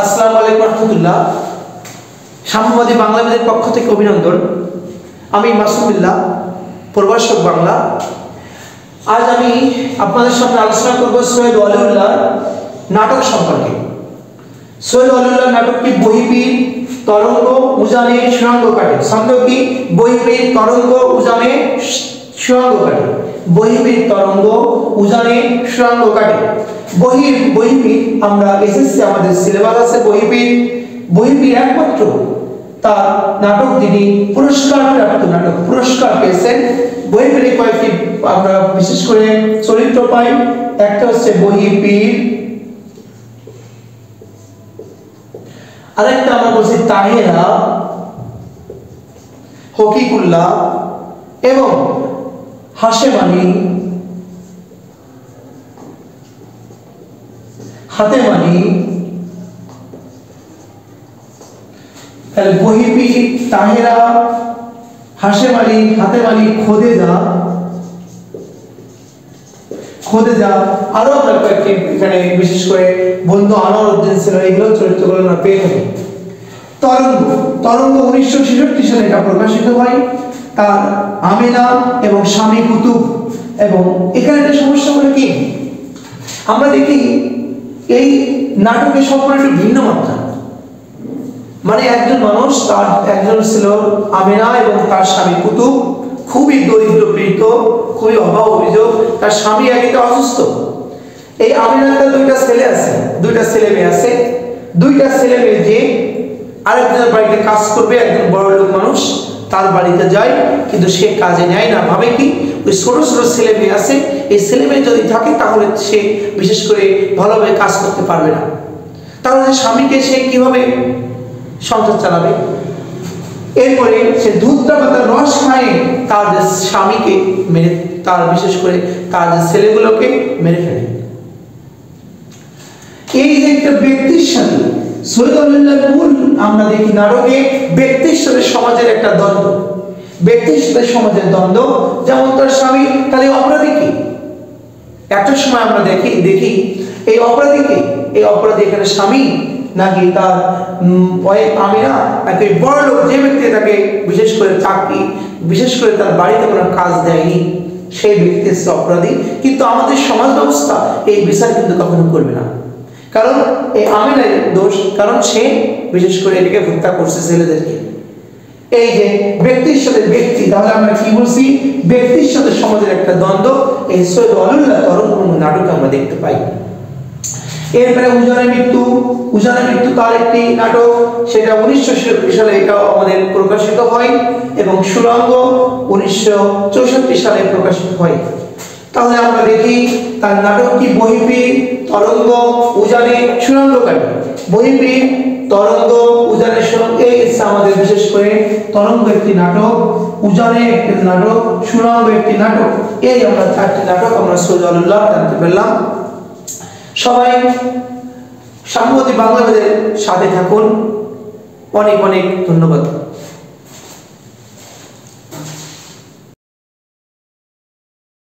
আসসালামু আলাইকুম রহমতুল্লাহ। সাম্যবাদী বাংলাদেশের পক্ষ থেকে অভিনন্দন। আমি মাসুমুল্লাহ, প্রভাষক বাংলা। আজ আমি আপনাদের সামনে আলোচনা করব সৈয়দ ওয়ালিউল্লাহ নাটক সম্পর্কে। সৈয়দ ওয়ালিউল্লাহ নাটকটি বহিবীর তরঙ্গ উজানে সুরঙ্গ কাটে। ছন্দ কি? বহিবীর তরঙ্গ উজানে সুরঙ্গ কাটে। বহিবীর তরঙ্গ উজানে সুরঙ্গ কাটে। বহিবীর আমরা এসএসসি আমাদের সিলেবাস আছে বহিবীর একমাত্র তার নাটক যিনি পুরস্কার প্রাপ্ত নাটক, পুরস্কার পেয়েছেন। বহিবীরে কয়েকটি আমরা বিশেষ করে চরিত্র পাই। একটা হচ্ছে বহিবীর, আরেকটা আমরা বলছি তাহেরা, হকিকুল্লাহ এবং হাশেম আলী, হাতেম আলী। তাহলে বহিবীর, তাহেরা, হাশেম আলী, হাতেম আলী, খোদেজা আরো আমরা কয়েকটি এখানে বিশেষ করে বন্ধু আনোয়ার উদ্দিন ছিল, এগুলো চরিত্রগুলো আমরা পেয়ে থাকি। তরঙ্গ 1966 সালে এটা প্রকাশিত হয়। তার আমেনা এবং স্বামী কুতুব। এবং এখানে একটা সমস্যা হলো কি, আমরা দেখি এই নাটকের সম্পূর্ণ একটু ভিন্ন মাত্রা। মানে একজন মানুষ, তার একজন ছিল আমেনা এবং তার স্বামী কুতুব, খুবই দরিদ্র পীড়িত, খুবই অভাব অভিযোগ। তার স্বামী একদিকে অসুস্থ। এই আমেনার দুইটা ছেলে আছে, দুইটা ছেলে মেয়ে আছে। দুইটা ছেলে মেয়ে যে আরেকজনের বাড়িতে কাজ করবে, একজন বড় লোক মানুষ তার বাড়িতে যায়, কিন্তু সে কাজে নেয় না। ভাবে কি, ওই ছোট ছোট ছেলে মেয়ে আছে, এই ছেলে মেয়ে যদি থাকে তাহলে সে বিশেষ করে ভালোভাবে কাজ করতে পারবে না। তাহলে স্বামীকে সে কিভাবে সংসার চালাবে? এরপরে সে দুধটা পাতার রস খায়, তার যে স্বামীকে মেরে, তার বিশেষ করে তার যে ছেলেগুলোকে মেরে ফেলে। এই যে একটা ব্যক্তির সাথে সৈয়দ ওয়ালিউল্লাহর মূল আমরা দেখি নাটকে ব্যক্তির সাথে সমাজের একটা দ্বন্দ্ব, ব্যক্তির সাথে সমাজের দ্বন্দ্ব। যেমন তার স্বামী, তাহলে অপরাধী কি? একটা সময় আমরা দেখি এই অপরাধী এখানে স্বামী নাকি তার ওয়াইফ আমিনা, নাকি বড় লোক যে ব্যক্তি তাকে বিশেষ করে চাকরি, বিশেষ করে তার বাড়িতে কোনো কাজ দেয়নি, সেই ব্যক্তি হচ্ছে অপরাধী। কিন্তু আমাদের সমাজ ব্যবস্থা এই বিচার কিন্তু কখনো করবে না, কারণ এই আমিনার দোষ, কারণ সে বিশেষ করে এটাকে হত্যা করছে ছেলেদেরকে। এই যে ব্যক্তির সাথে ব্যক্তি, তাহলে আমরা কি বলছি? ব্যক্তির সাথে সমাজের একটা দ্বন্দ্ব এই সৈয়দ ওয়ালিউল্লাহ তরঙ্গ নাটকে আমরা দেখতে পাই। এরপরে উজানের মৃত্যু তার একটি নাটক, সেটা 1966 সালে এটা আমাদের প্রকাশিত হয়। এবং সুরঙ্গ 1964 সালে প্রকাশিত হয়। তাহলে আমরা দেখি তার নাটকটি বহিবীর তরঙ্গ উজানে সুরঙ্গ কাটে। বহিবীর তরঙ্গ উজানে সুরঙ্গ, এই আমাদের বিশেষ করে তরঙ্গ একটি নাটক, উজানে একটি নাটক, সুরঙ্গ একটি নাটক। এই আমরা চারটি নাটক আমরা সৈয়দ ওয়ালিউল্লাহ জানতে পারলাম। সবাই সাম্যবাদী বাংলাদেশের সাথে থাকুন। অনেক অনেক ধন্যবাদ।